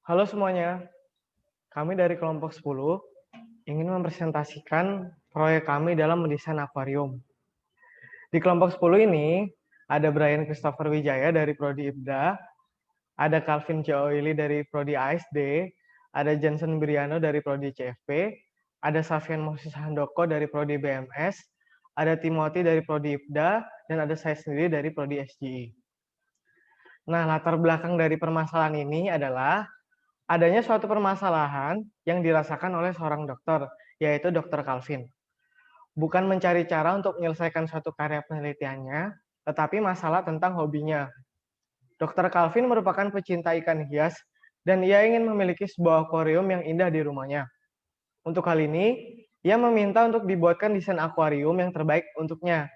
Halo semuanya, kami dari kelompok 10 ingin mempresentasikan proyek kami dalam mendesain akuarium. Di kelompok 10 ini, ada Brian Christopher Wijaya dari Prodi IPDA, ada Calvin C. Oili dari Prodi ASD, ada Jensen Briano dari Prodi CFP, ada Safian Moses Handoko dari Prodi BMS, ada Timothy dari Prodi IPDA, dan ada saya sendiri dari Prodi SGI. Nah, latar belakang dari permasalahan ini adalah adanya suatu permasalahan yang dirasakan oleh seorang dokter, yaitu Dr. Calvin. Bukan mencari cara untuk menyelesaikan suatu karya penelitiannya, tetapi masalah tentang hobinya. Dr. Calvin merupakan pecinta ikan hias, dan ia ingin memiliki sebuah akuarium yang indah di rumahnya. Untuk hal ini, ia meminta untuk dibuatkan desain akuarium yang terbaik untuknya.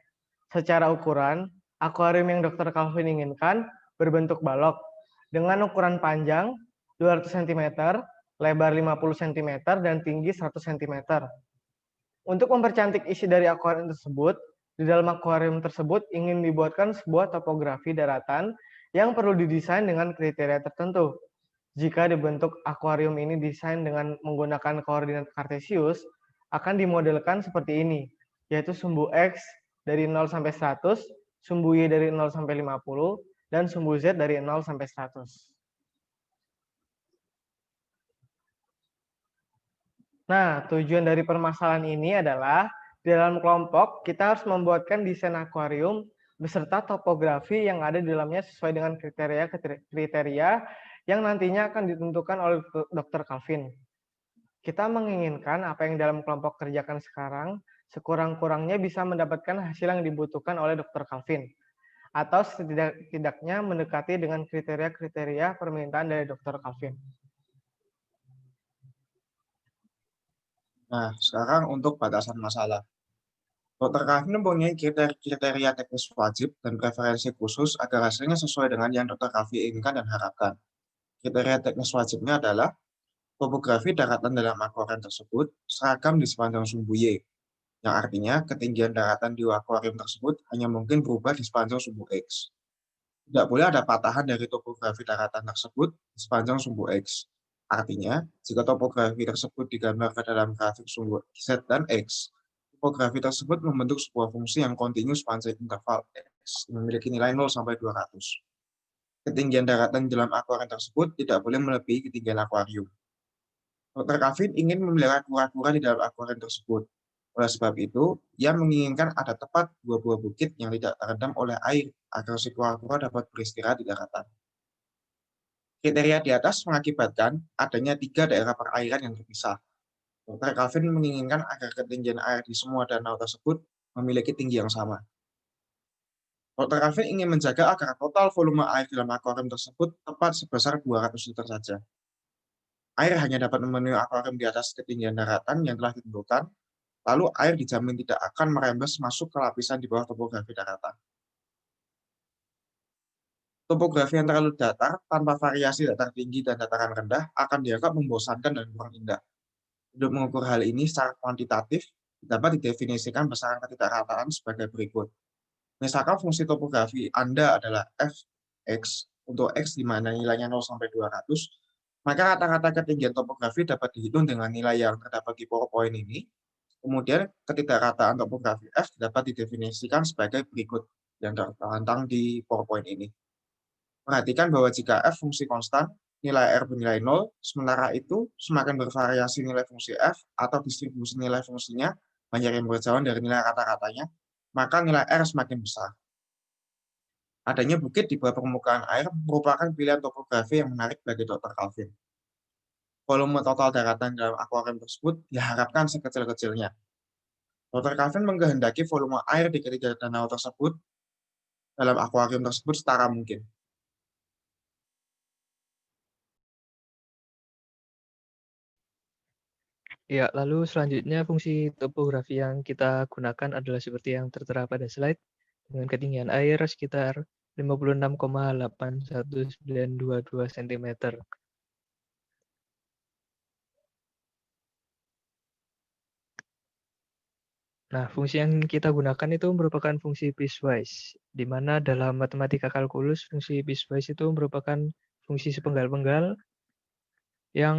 Secara ukuran, akuarium yang Dr. Calvin inginkan berbentuk balok dengan ukuran panjang 200 cm, lebar 50 cm, dan tinggi 100 cm. Untuk mempercantik isi dari akuarium tersebut, di dalam akuarium tersebut ingin dibuatkan sebuah topografi daratan yang perlu didesain dengan kriteria tertentu. Jika dibentuk akuarium ini desain dengan menggunakan koordinat kartesius, akan dimodelkan seperti ini, yaitu sumbu X dari 0 sampai 100, sumbu Y dari 0 sampai 50, dan sumbu Z dari 0 sampai 100. Nah, tujuan dari permasalahan ini adalah di dalam kelompok kita harus membuatkan desain akuarium beserta topografi yang ada di dalamnya sesuai dengan kriteria yang nantinya akan ditentukan oleh Dr. Calvin. Kita menginginkan apa yang dalam kelompok kerjakan sekarang sekurang-kurangnya bisa mendapatkan hasil yang dibutuhkan oleh Dr. Calvin atau setidaknya mendekati dengan kriteria-kriteria permintaan dari Dr. Calvin. Nah, sekarang untuk batasan masalah. Dr. Calvin mempunyai kriteria teknis wajib dan preferensi khusus agar hasilnya sesuai dengan yang Dr. Calvin inginkan dan harapkan. Kriteria teknis wajibnya adalah topografi daratan dalam akuarium tersebut seragam di sepanjang sumbu Y, yang artinya ketinggian daratan di akuarium tersebut hanya mungkin berubah di sepanjang sumbu X. Tidak boleh ada patahan dari topografi daratan tersebut di sepanjang sumbu X. Artinya, jika topografi tersebut digambarkan dalam grafik sumbu Z dan X, topografi tersebut membentuk sebuah fungsi yang kontinu sepanjang interval X, memiliki nilai 0 sampai 200. Ketinggian daratan dalam akuarium tersebut tidak boleh melebihi ketinggian akuarium. Dr. Calvin ingin memelihara kura-kura di dalam akuarium tersebut. Oleh sebab itu, ia menginginkan ada tepat dua buah bukit yang tidak terendam oleh air agar si kura-kura dapat beristirahat di daratan. Kriteria di atas mengakibatkan adanya 3 daerah perairan yang terpisah. Dr. Calvin menginginkan agar ketinggian air di semua danau tersebut memiliki tinggi yang sama. Dr. Calvin ingin menjaga agar total volume air dalam akuarium tersebut tepat sebesar 200 liter saja. Air hanya dapat memenuhi akuarium di atas ketinggian daratan yang telah ditentukan, lalu air dijamin tidak akan merembes masuk ke lapisan di bawah topografi daratan. Topografi yang terlalu datar, tanpa variasi datar tinggi dan dataran rendah, akan dianggap membosankan dan kurang indah. Untuk mengukur hal ini secara kuantitatif, dapat didefinisikan besaran ketidakrataan sebagai berikut. Misalkan fungsi topografi Anda adalah fx, untuk x di mana nilainya 0 sampai 200, maka rata-rata ketinggian topografi dapat dihitung dengan nilai yang terdapat di PowerPoint ini. Kemudian ketidakrataan topografi F dapat didefinisikan sebagai berikut yang tertantang di PowerPoint ini. Perhatikan bahwa jika F fungsi konstan, nilai R bernilai 0, sementara itu semakin bervariasi nilai fungsi F atau distribusi nilai fungsinya banyak yang berjauhan dari nilai rata-ratanya, maka nilai R semakin besar. Adanya bukit di bawah permukaan air merupakan pilihan topografi yang menarik bagi Dr. Calvin. Volume total daratan dalam akuarium tersebut diharapkan sekecil-kecilnya. Dr. Calvin mengkehendaki volume air di ketiga danau tersebut dalam akuarium tersebut setara mungkin. Ya, lalu selanjutnya fungsi topografi yang kita gunakan adalah seperti yang tertera pada slide, dengan ketinggian air sekitar 56,81922 cm. Nah, fungsi yang kita gunakan itu merupakan fungsi piecewise, di mana dalam matematika kalkulus fungsi piecewise itu merupakan fungsi sepenggal-penggal yang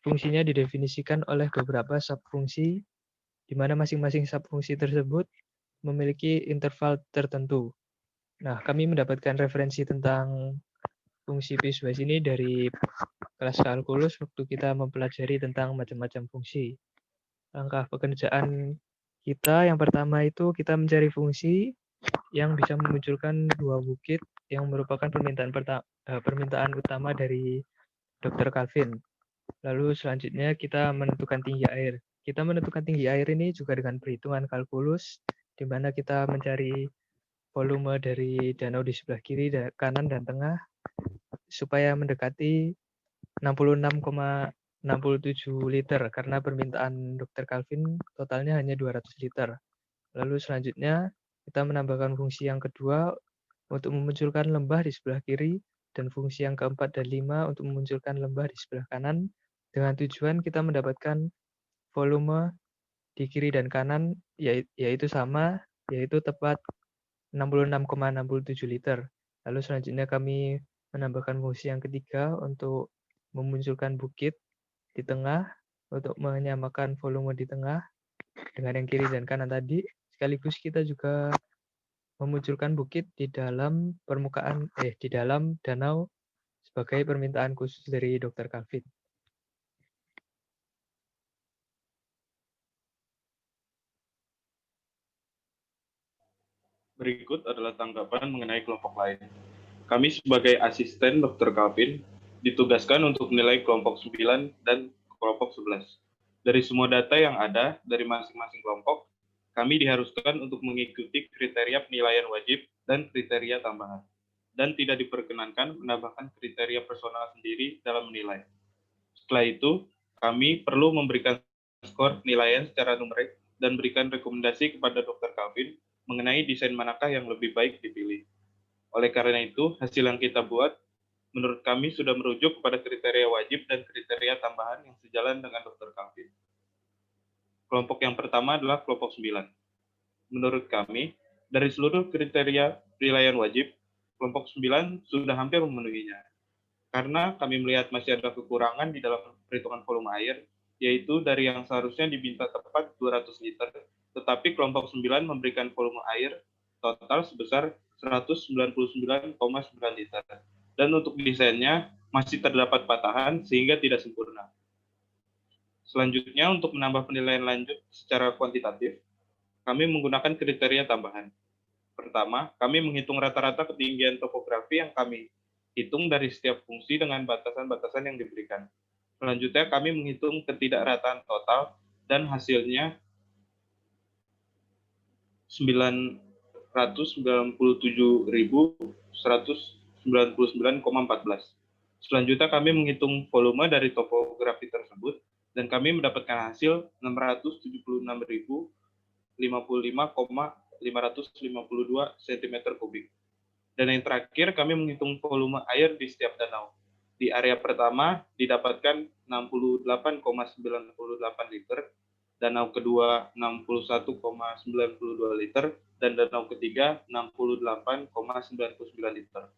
fungsinya didefinisikan oleh beberapa subfungsi, di mana masing-masing subfungsi tersebut memiliki interval tertentu. Nah, kami mendapatkan referensi tentang fungsi piecewise ini dari kelas kalkulus waktu kita mempelajari tentang macam-macam fungsi. Langkah pekerjaan kita yang pertama itu kita mencari fungsi yang bisa memunculkan dua bukit yang merupakan permintaan utama dari Dr. Calvin. Lalu selanjutnya kita menentukan tinggi air. Kita menentukan tinggi air ini juga dengan perhitungan kalkulus, di mana kita mencari volume dari danau di sebelah kiri, kanan, dan tengah, supaya mendekati 66,67 liter, karena permintaan Dr. Calvin totalnya hanya 200 liter. Lalu selanjutnya kita menambahkan fungsi yang kedua untuk memunculkan lembah di sebelah kiri, dan fungsi yang keempat dan 5 untuk memunculkan lembah di sebelah kanan, dengan tujuan kita mendapatkan volume di kiri dan kanan yaitu sama, yaitu tepat 66,67 liter. Lalu selanjutnya kami menambahkan fungsi yang ketiga untuk memunculkan bukit di tengah, untuk menyamakan volume di tengah dengan yang kiri dan kanan tadi. Sekaligus kita juga memunculkan bukit di dalam di dalam danau sebagai permintaan khusus dari Dr. Calvin. Berikut adalah tanggapan mengenai kelompok lain. Kami sebagai asisten Dr. Calvin ditugaskan untuk menilai kelompok 9 dan kelompok 11. Dari semua data yang ada dari masing-masing kelompok, kami diharuskan untuk mengikuti kriteria penilaian wajib dan kriteria tambahan, dan tidak diperkenankan menambahkan kriteria personal sendiri dalam menilai. Setelah itu, kami perlu memberikan skor penilaian secara numerik dan berikan rekomendasi kepada Dr. Calvin mengenai desain manakah yang lebih baik dipilih. Oleh karena itu, hasil yang kita buat, menurut kami sudah merujuk kepada kriteria wajib dan kriteria tambahan yang sejalan dengan Dr. Calvin. Kelompok yang pertama adalah kelompok 9. Menurut kami, dari seluruh kriteria penilaian wajib, kelompok 9 sudah hampir memenuhinya. Karena kami melihat masih ada kekurangan di dalam perhitungan volume air, yaitu dari yang seharusnya diminta tepat 200 liter, tetapi kelompok 9 memberikan volume air total sebesar 199,9 liter. Dan untuk desainnya masih terdapat patahan sehingga tidak sempurna. Selanjutnya, untuk menambah penilaian lanjut secara kuantitatif, kami menggunakan kriteria tambahan. Pertama, kami menghitung rata-rata ketinggian topografi yang kami hitung dari setiap fungsi dengan batasan-batasan yang diberikan. Selanjutnya, kami menghitung ketidakrataan total dan hasilnya 997.199,14. Selanjutnya, kami menghitung volume dari topografi tersebut dan kami mendapatkan hasil 676.055,552 cm3. Dan yang terakhir, kami menghitung volume air di setiap danau. Di area pertama didapatkan 68,98 liter, danau kedua 61,92 liter, dan danau ketiga 68,99 liter.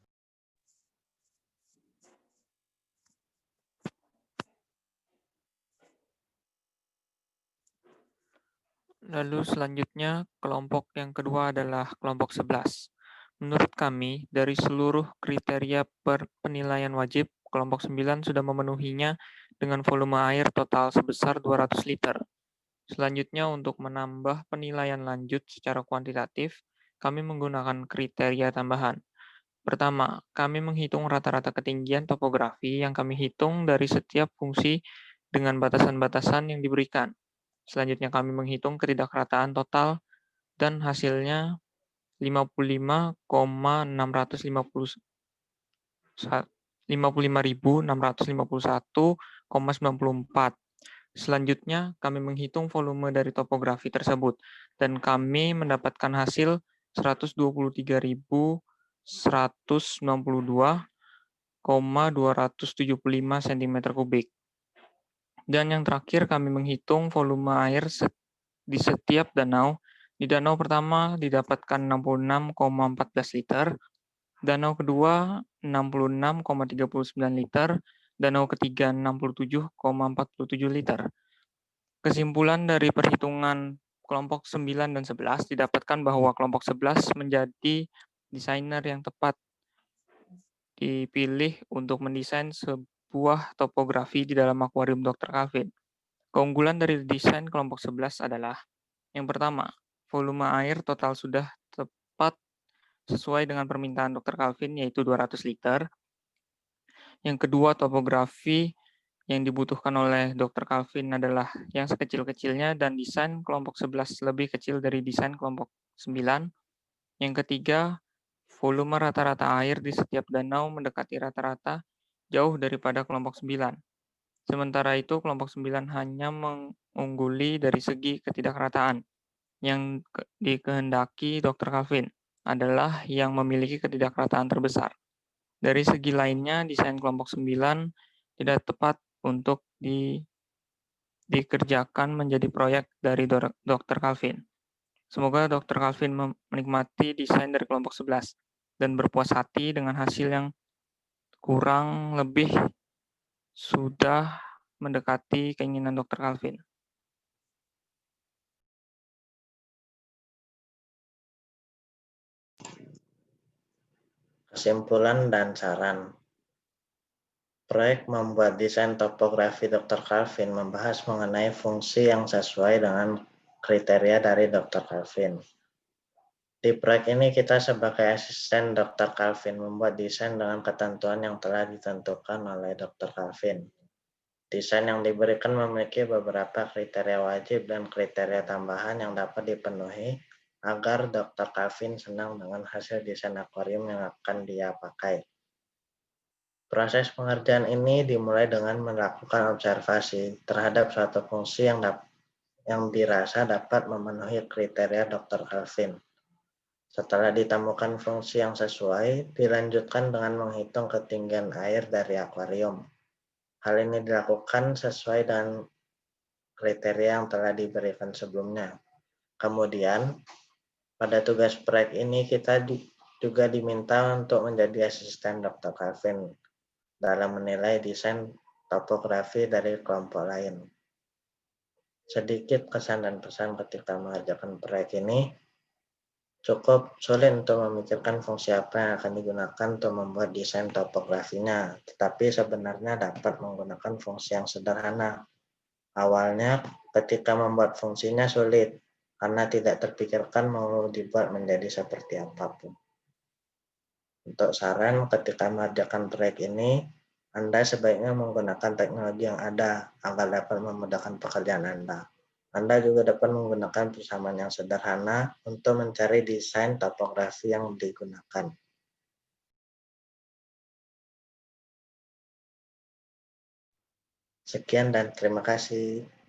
Lalu selanjutnya kelompok yang kedua adalah kelompok 11. Menurut kami, dari seluruh kriteria penilaian wajib, kelompok 9 sudah memenuhinya dengan volume air total sebesar 200 liter. Selanjutnya, untuk menambah penilaian lanjut secara kuantitatif, kami menggunakan kriteria tambahan. Pertama, kami menghitung rata-rata ketinggian topografi yang kami hitung dari setiap fungsi dengan batasan-batasan yang diberikan. Selanjutnya, kami menghitung ketidakrataan total dan hasilnya 55.651,94. Selanjutnya, kami menghitung volume dari topografi tersebut, dan kami mendapatkan hasil 123.192,275 cm3. Dan yang terakhir, kami menghitung volume air di setiap danau. Di danau pertama didapatkan 66,14 liter, Danau kedua 66,39 liter, danau ketiga 67,47 liter. Kesimpulan dari perhitungan kelompok 9 dan 11 didapatkan bahwa kelompok 11 menjadi desainer yang tepat dipilih untuk mendesain sebuah topografi di dalam akuarium Dr. Calvin. Keunggulan dari desain kelompok 11 adalah yang pertama, volume air total sudah tepat sesuai dengan permintaan Dr. Calvin, yaitu 200 liter. Yang kedua, topografi yang dibutuhkan oleh Dr. Calvin adalah yang sekecil-kecilnya dan desain kelompok 11 lebih kecil dari desain kelompok 9. Yang ketiga, volume rata-rata air di setiap danau mendekati rata-rata jauh daripada kelompok 9. Sementara itu, kelompok 9 hanya mengungguli dari segi ketidakrataan. Yang dikehendaki Dr. Calvin adalah yang memiliki ketidakrataan terbesar. Dari segi lainnya, desain kelompok 9 tidak tepat untuk dikerjakan menjadi proyek dari Dr. Calvin. Semoga Dr. Calvin menikmati desain dari kelompok 11 dan berpuas hati dengan hasil yang kurang lebih sudah mendekati keinginan Dr. Calvin. Kesimpulan dan saran. Proyek membuat desain topografi Dr. Calvin membahas mengenai fungsi yang sesuai dengan kriteria dari Dr. Calvin. Di proyek ini kita sebagai asisten Dr. Calvin membuat desain dengan ketentuan yang telah ditentukan oleh Dr. Calvin. Desain yang diberikan memiliki beberapa kriteria wajib dan kriteria tambahan yang dapat dipenuhi agar Dr. Calvin senang dengan hasil desain akuarium yang akan dia pakai. Proses pengerjaan ini dimulai dengan melakukan observasi terhadap suatu fungsi yang dirasa dapat memenuhi kriteria Dr. Calvin. Setelah ditemukan fungsi yang sesuai, dilanjutkan dengan menghitung ketinggian air dari akuarium. Hal ini dilakukan sesuai dengan kriteria yang telah diberikan sebelumnya. Kemudian, pada tugas proyek ini kita juga diminta untuk menjadi asisten Dr. Calvin dalam menilai desain topografi dari kelompok lain. Sedikit kesan dan pesan ketika mengerjakan proyek ini, cukup sulit untuk memikirkan fungsi apa yang akan digunakan untuk membuat desain topografinya, tetapi sebenarnya dapat menggunakan fungsi yang sederhana. Awalnya, ketika membuat fungsinya sulit, karena tidak terpikirkan mau dibuat menjadi seperti apapun. Untuk saran ketika mengerjakan proyek ini, Anda sebaiknya menggunakan teknologi yang ada agar dapat memudahkan pekerjaan Anda. Anda juga dapat menggunakan persamaan yang sederhana untuk mencari desain topografi yang digunakan. Sekian dan terima kasih.